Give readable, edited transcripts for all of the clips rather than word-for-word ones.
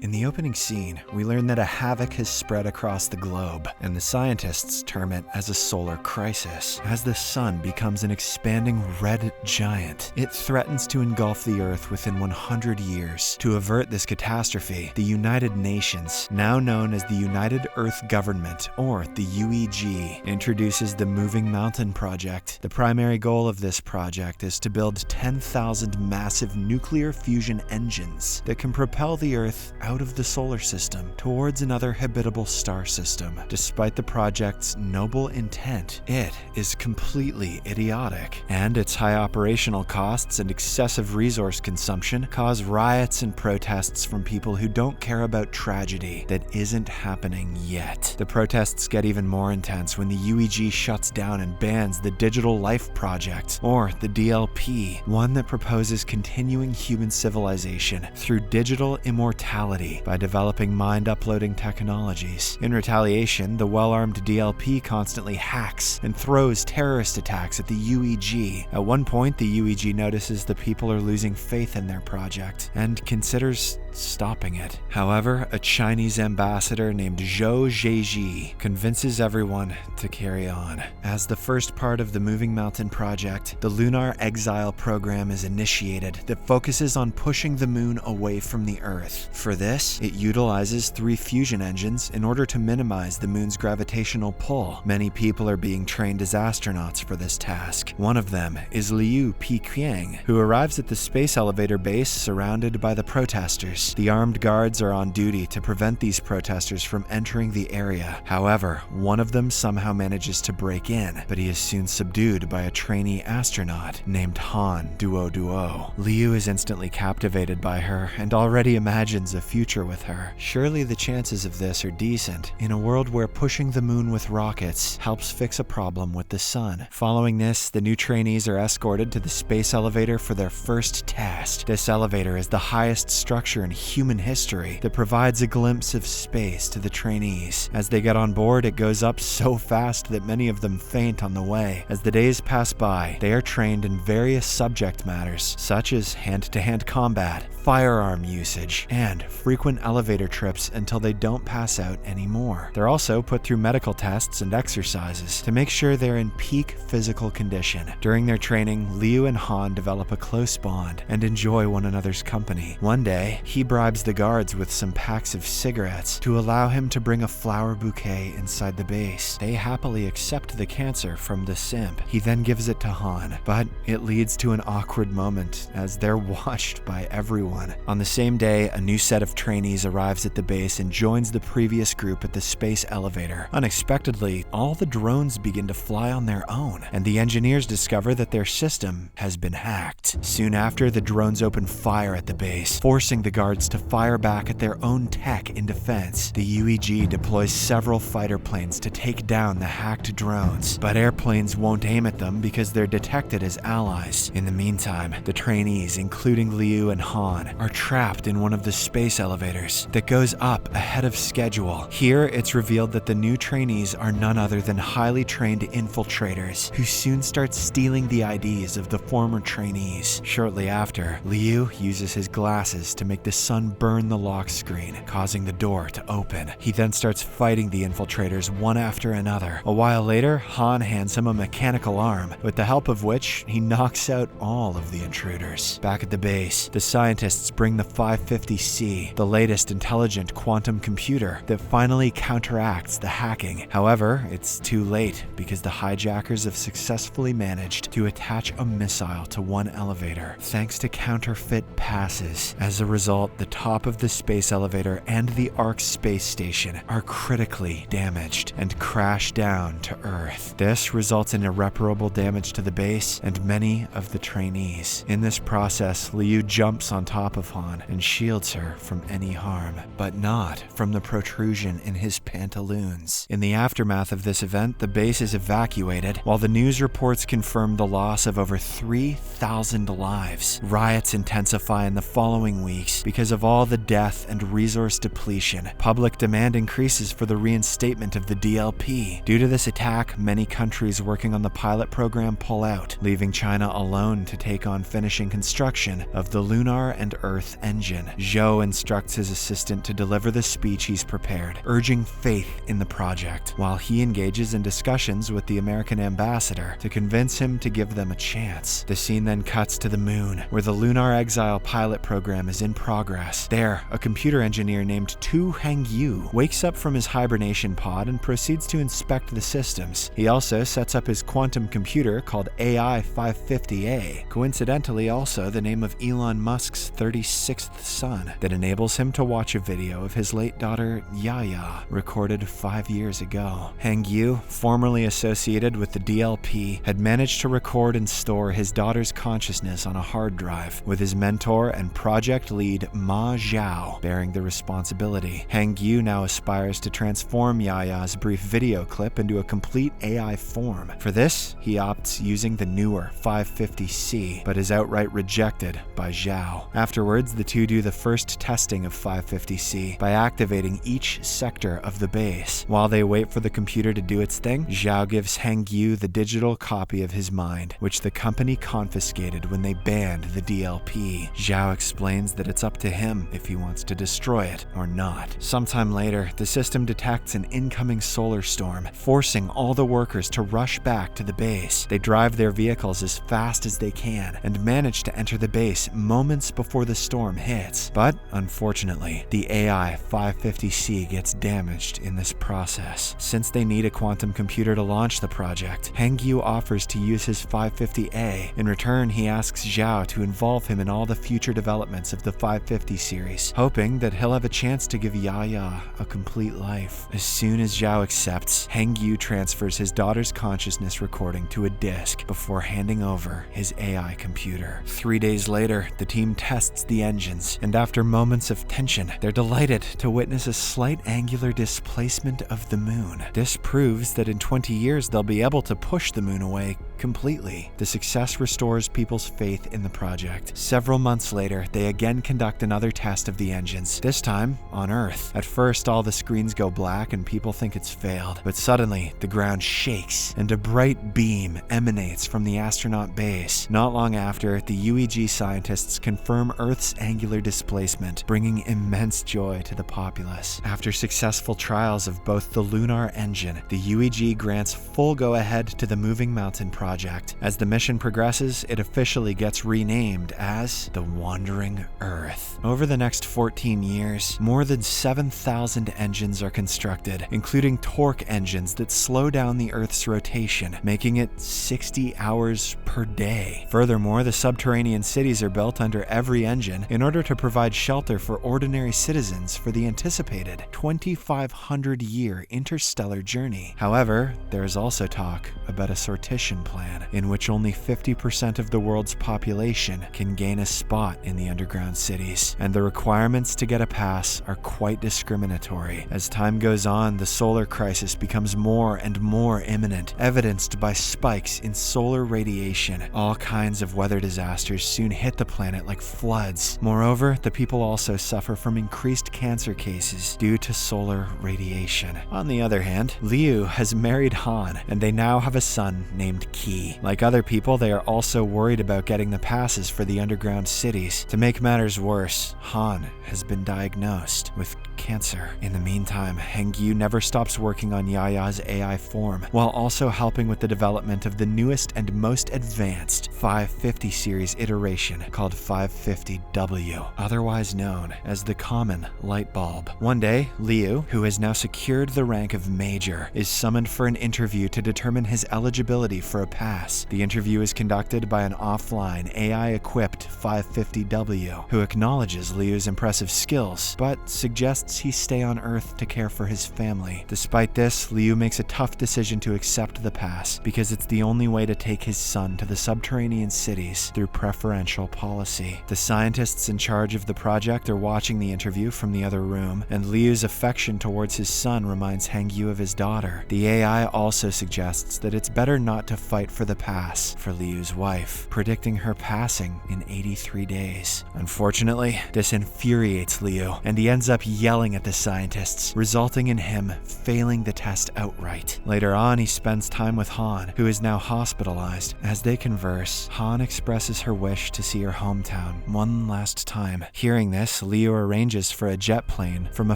In the opening scene, we learn that a havoc has spread across the globe, and the scientists term it as a solar crisis. As the sun becomes an expanding red giant, it threatens to engulf the Earth within 100 years. To avert this catastrophe, the United Nations, now known as the United Earth Government, or the UEG, introduces the Moving Mountain Project. The primary goal of this project is to build 10,000 massive nuclear fusion engines that can propel the Earth out of the solar system towards another habitable star system. Despite the project's noble intent, it is completely idiotic, and its high operational costs and excessive resource consumption cause riots and protests from people who don't care about tragedy that isn't happening yet. The protests get even more intense when the UEG shuts down and bans the Digital Life Project, or the DLP, one that proposes continuing human civilization through digital immortality by developing mind-uploading technologies. In retaliation, the well-armed DLP constantly hacks and throws terrorist attacks at the UEG. At one point, the UEG notices the people are losing faith in their project and considers stopping it. However, a Chinese ambassador named Zhou Zheji convinces everyone to carry on. As the first part of the Moving Mountain Project, the Lunar Exile program is initiated that focuses on pushing the moon away from the Earth. For this, it utilizes 3 fusion engines in order to minimize the moon's gravitational pull. Many people are being trained as astronauts for this task. One of them is Liu Piqiang, who arrives at the space elevator base surrounded by the protesters. The armed guards are on duty to prevent these protesters from entering the area. However, one of them somehow manages to break in, but he is soon subdued by a trainee astronaut named Han Duo. Liu is instantly captivated by her and already imagines a future with her. Surely the chances of this are decent in a world where pushing the moon with rockets helps fix a problem with the sun. Following this, the new trainees are escorted to the space elevator for their first test. This elevator is the highest structure in human history that provides a glimpse of space to the trainees. As they get on board, it goes up so fast that many of them faint on the way. As the days pass by, they are trained in various subject matters, such as hand-to-hand combat, firearm usage, and frequent elevator trips until they don't pass out anymore. They're also put through medical tests and exercises to make sure they're in peak physical condition. During their training, Liu and Han develop a close bond and enjoy one another's company. One day, he bribes the guards with some packs of cigarettes to allow him to bring a flower bouquet inside the base. They happily accept the cancer from the simp. He then gives it to Han, but it leads to an awkward moment as they're watched by everyone. On the same day, a new set of trainees arrives at the base and joins the previous group at the space elevator. Unexpectedly, all the drones begin to fly on their own, and the engineers discover that their system has been hacked. Soon after, the drones open fire at the base, forcing the guards to fire back at their own tech in defense. The UEG deploys several fighter planes to take down the hacked drones, but airplanes won't aim at them because they're detected as allies. In the meantime, the trainees, including Liu and Han, are trapped in one of the space elevators that goes up ahead of schedule. Here, it's revealed that the new trainees are none other than highly trained infiltrators who soon start stealing the IDs of the former trainees. Shortly after, Liu uses his glasses to make the sun burn the lock screen, causing the door to open. He then starts fighting the infiltrators one after another. A while later, Han hands him a mechanical arm, with the help of which he knocks out all of the intruders. Back at the base, the scientists bring the 550C, the latest intelligent quantum computer that finally counteracts the hacking. However, it's too late because the hijackers have successfully managed to attach a missile to one elevator, thanks to counterfeit passes. As a result, the top of the space elevator and the Ark space station are critically damaged and crash down to Earth. This results in irreparable damage to the base and many of the trainees. In this process, Liu jumps on top of Han and shields her from any harm, but not from the protrusion in his pantaloons. In the aftermath of this event, the base is evacuated, while the news reports confirm the loss of over 3,000 lives. Riots intensify in the following weeks Because of all the death and resource depletion, public demand increases for the reinstatement of the DLP. Due to this attack, many countries working on the pilot program pull out, leaving China alone to take on finishing construction of the Lunar and Earth engine. Zhou instructs his assistant to deliver the speech he's prepared, urging faith in the project, while he engages in discussions with the American ambassador to convince him to give them a chance. The scene then cuts to the moon, where the Lunar Exile pilot program is in progress. There, a computer engineer named Tu Hengyu wakes up from his hibernation pod and proceeds to inspect the systems. He also sets up his quantum computer called AI-550A, coincidentally also the name of Elon Musk's 36th son, that enables him to watch a video of his late daughter Yaya, recorded 5 years ago. Hengyu, formerly associated with the DLP, had managed to record and store his daughter's consciousness on a hard drive, with his mentor and project lead Ma Zhao bearing the responsibility. Hengyu now aspires to transform Yaya's brief video clip into a complete AI form. For this, he opts using the newer 550C, but is outright rejected by Zhao. Afterwards, the two do the first testing of 550C by activating each sector of the base. While they wait for the computer to do its thing, Zhao gives Hengyu the digital copy of his mind, which the company confiscated when they banned the DLP. Zhao explains that it's up to him if he wants to destroy it or not. Sometime later, the system detects an incoming solar storm, forcing all the workers to rush back to the base. They drive their vehicles as fast as they can and manage to enter the base moments before the storm hits. But unfortunately, the AI-550C gets damaged in this process. Since they need a quantum computer to launch the project, Hengyu offers to use his 550A. In return, he asks Zhao to involve him in all the future developments of the 550 series, hoping that he'll have a chance to give Yaya a complete life. As soon as Zhao accepts, Hengyu transfers his daughter's consciousness recording to a disk before handing over his AI computer. 3 days later, the team tests the engines, and after moments of tension, they're delighted to witness a slight angular displacement of the moon. This proves that in 20 years they'll be able to push the moon away completely. The success restores people's faith in the project. Several months later, they again conduct another test of the engines, this time on Earth. At first, all the screens go black and people think it's failed, but suddenly the ground shakes and a bright beam emanates from the astronaut base. Not long after, the UEG scientists confirm Earth's angular displacement, bringing immense joy to the populace. After successful trials of both the Lunar engine, the UEG grants full go-ahead to the Moving Mountain project. As the mission progresses, it officially gets renamed as the Wandering Earth. Over the next 14 years, more than 7,000 engines are constructed, including torque engines that slow down the Earth's rotation, making it 60 hours per day. Furthermore, the subterranean cities are built under every engine in order to provide shelter for ordinary citizens for the anticipated 2,500-year interstellar journey. However, there is also talk about a sortition plan in which only 50% of the world's population can gain a spot in the underground cities, and the requirements to get a pass are quite discriminatory. As time goes on, the solar crisis becomes more and more imminent, evidenced by spikes in solar radiation. All kinds of weather disasters soon hit the planet like floods. Moreover, the people also suffer from increased cancer cases due to solar radiation. On the other hand, Liu has married Han, and they now have a son named Qi. Like other people, they are also worried about getting the passes for the underground cities. To make matters worse, Han has been diagnosed with cancer. In the meantime, Hengyu never stops working on Yaya's AI form, while also helping with the development of the newest and most advanced 550 series iteration called 550W, otherwise known as the common light bulb. One day, Liu, who has now secured the rank of Major, is summoned for an interview to determine his eligibility for a pass. The interview is conducted by an offline, AI-equipped 550W, who acknowledges Liu's impressive skills, but suggests he stay on Earth to care for his family. Despite this, Liu makes a tough decision to accept the pass because it's the only way to take his son to the subterranean cities through preferential policy. The scientists in charge of the project are watching the interview from the other room, and Liu's affection towards his son reminds Hangyu of his daughter. The AI also suggests that it's better not to fight for the pass for Liu's wife, predicting her passing in 83 days. Unfortunately, this infuriates Liu, and he ends up yelling at the scientists, resulting in him failing the test outright. Later on, he spends time with Han, who is now hospitalized. As they converse, Han expresses her wish to see her hometown one last time. Hearing this, Liu arranges for a jet plane from a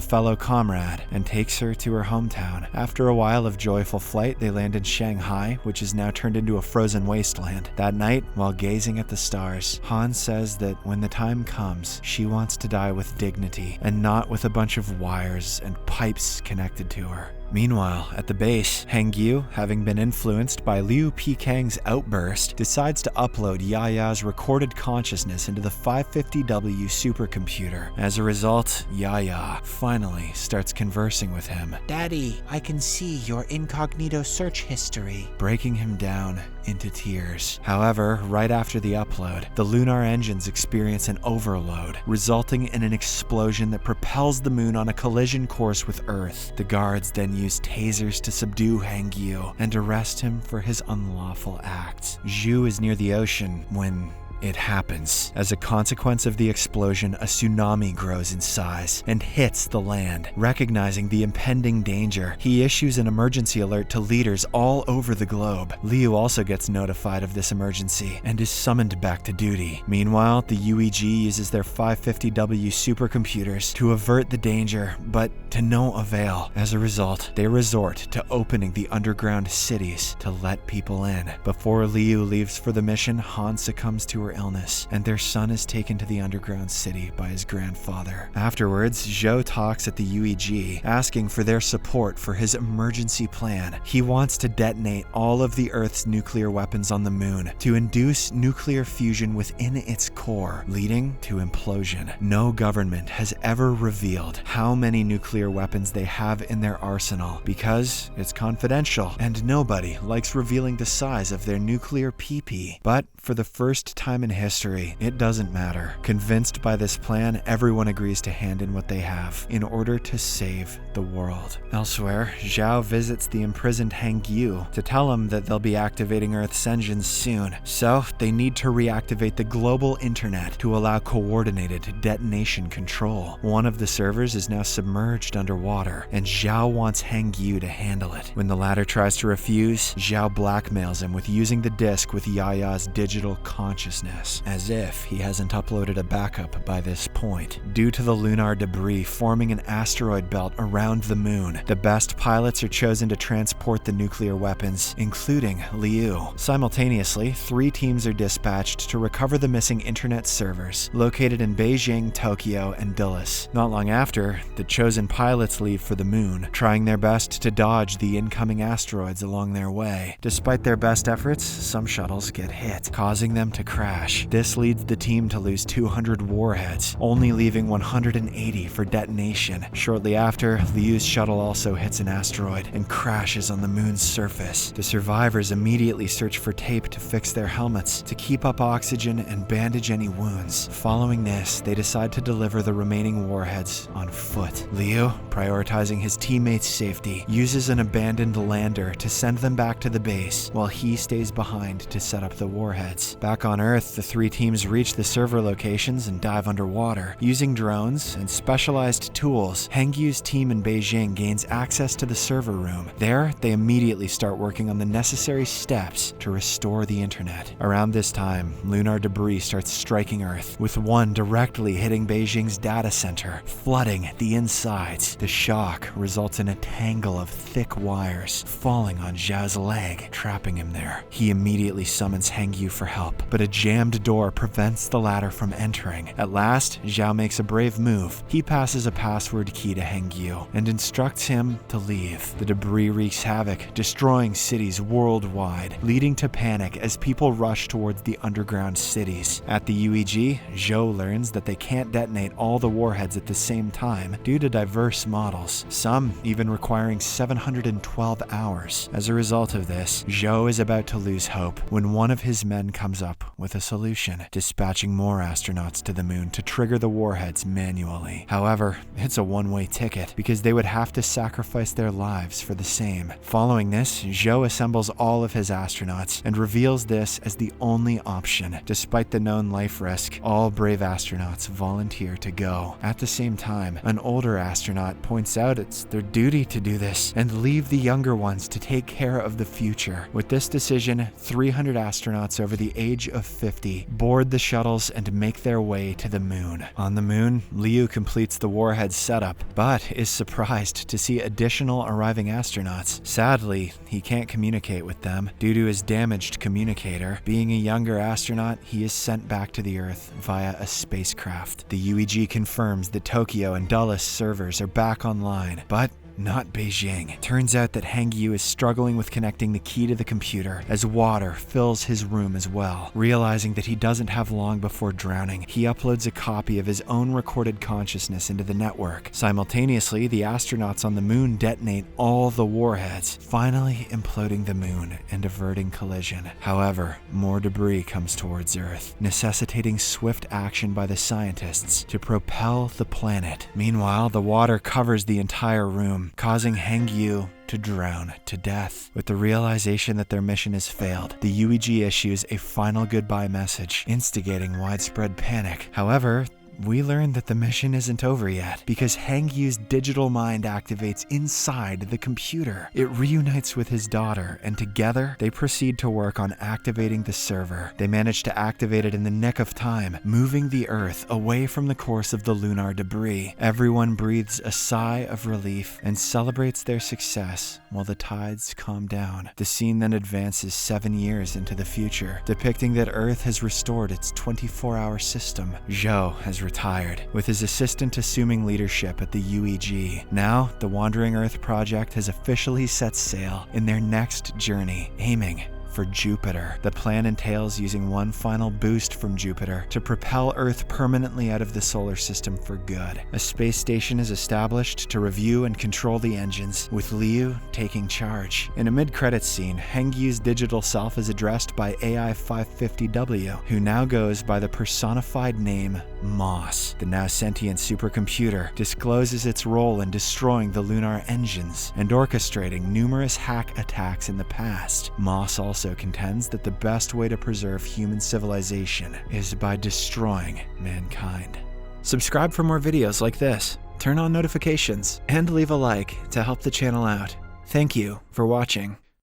fellow comrade and takes her to her hometown. After a while of joyful flight, they land in Shanghai, which is now turned into a frozen wasteland. That night, while gazing at the stars, Han says that when the time comes, she wants to die with dignity and not with a bunch of wires and pipes connected to her. Meanwhile, at the base, Hangyu, having been influenced by Liu Pikang's outburst, decides to upload Yaya's recorded consciousness into the 550W supercomputer. As a result, Yaya finally starts conversing with him. Daddy, I can see your incognito search history. Breaking him down into tears. However, right after the upload, the Lunar engines experience an overload, resulting in an explosion that propels the moon on a collision course with Earth. The guards then use tasers to subdue Hangyu and arrest him for his unlawful acts. Zhu is near the ocean when it happens. As a consequence of the explosion, a tsunami grows in size and hits the land. Recognizing the impending danger, he issues an emergency alert to leaders all over the globe. Liu also gets notified of this emergency and is summoned back to duty. Meanwhile, the UEG uses their 550W supercomputers to avert the danger, but to no avail. As a result, they resort to opening the underground cities to let people in. Before Liu leaves for the mission, Han succumbs to her illness, and their son is taken to the underground city by his grandfather. Afterwards, Zhou talks at the UEG, asking for their support for his emergency plan. He wants to detonate all of the Earth's nuclear weapons on the moon to induce nuclear fusion within its core, leading to implosion. No government has ever revealed how many nuclear weapons they have in their arsenal because it's confidential, and nobody likes revealing the size of their nuclear pee-pee. But for the first time in history, it doesn't matter. Convinced by this plan, everyone agrees to hand in what they have in order to save the world. Elsewhere, Zhao visits the imprisoned Hangyu to tell him that they'll be activating Earth's engines soon, so they need to reactivate the global internet to allow coordinated detonation control. One of the servers is now submerged underwater, and Zhao wants Hangyu to handle it. When the latter tries to refuse, Zhao blackmails him with using the disk with Yaya's digital consciousness, as if he hasn't uploaded a backup by this point. Due to the lunar debris forming an asteroid belt around the moon, the best pilots are chosen to transport the nuclear weapons, including Liu. Simultaneously, 3 teams are dispatched to recover the missing internet servers, located in Beijing, Tokyo, and Dulles. Not long after, the chosen pilots leave for the moon, trying their best to dodge the incoming asteroids along their way. Despite their best efforts, some shuttles get hit, causing them to crash. This leads the team to lose 200 warheads, only leaving 180 for detonation. Shortly after, Liu's shuttle also hits an asteroid and crashes on the moon's surface. The survivors immediately search for tape to fix their helmets, to keep up oxygen and bandage any wounds. Following this, they decide to deliver the remaining warheads on foot. Liu, prioritizing his teammates' safety, uses an abandoned lander to send them back to the base, while he stays behind to set up the warheads. Back on Earth, the 3 teams reach the server locations and dive underwater. Using drones and specialized tools, Hangyu's team in Beijing gains access to the server room. There, they immediately start working on the necessary steps to restore the internet. Around this time, lunar debris starts striking Earth, with one directly hitting Beijing's data center, flooding the insides. The shock results in a tangle of thick wires falling on Zhao's leg, trapping him there. He immediately summons Hangyu for help, but a jammed door prevents the latter from entering. At last, Zhao makes a brave move. He passes a password key to Hangyu and instructs him to leave. The debris wreaks havoc, destroying cities worldwide, leading to panic as people rush towards the underground cities. At the UEG, Zhou learns that they can't detonate all the warheads at the same time due to diversion diverse models, some even requiring 712 hours. As a result of this, Zhou is about to lose hope when one of his men comes up with a solution, dispatching more astronauts to the moon to trigger the warheads manually. However, it's a one-way ticket because they would have to sacrifice their lives for the same. Following this, Zhou assembles all of his astronauts and reveals this as the only option. Despite the known life risk, all brave astronauts volunteer to go. At the same time, an older astronaut points out it's their duty to do this and leave the younger ones to take care of the future. With this decision, 300 astronauts over the age of 50 board the shuttles and make their way to the moon. On the moon, Liu completes the warhead setup, but is surprised to see additional arriving astronauts. Sadly, he can't communicate with them due to his damaged communicator. Being a younger astronaut, he is sent back to the Earth via a spacecraft. The UEG confirms that Tokyo and Dulles servers are back online, but not Beijing. Turns out that Hangyu is struggling with connecting the key to the computer as water fills his room as well. Realizing that he doesn't have long before drowning, he uploads a copy of his own recorded consciousness into the network. Simultaneously, the astronauts on the moon detonate all the warheads, finally imploding the moon and averting collision. However, more debris comes towards Earth, necessitating swift action by the scientists to propel the planet. Meanwhile, the water covers the entire room, causing Hangyu to drown to death. With the realization that their mission has failed, the UEG issues a final goodbye message, instigating widespread panic. However, we learn that the mission isn't over yet, because Hangyu's digital mind activates inside the computer. It reunites with his daughter, and together, they proceed to work on activating the server. They manage to activate it in the nick of time, moving the Earth away from the course of the lunar debris. Everyone breathes a sigh of relief and celebrates their success while the tides calm down. The scene then advances 7 years into the future, depicting that Earth has restored its 24-hour system. Zhou has retired, with his assistant assuming leadership at the UEG. Now, the Wandering Earth project has officially set sail in their next journey, aiming for Jupiter. The plan entails using one final boost from Jupiter to propel Earth permanently out of the solar system for good. A space station is established to review and control the engines, with Liu taking charge. In a mid-credits scene, Hangyu's digital self is addressed by AI 550W, who now goes by the personified name Moss. The now sentient supercomputer discloses its role in destroying the lunar engines and orchestrating numerous hack attacks in the past. Moss also contends that the best way to preserve human civilization is by destroying mankind. Subscribe for more videos like this, turn on notifications, and leave a like to help the channel out. Thank you for watching.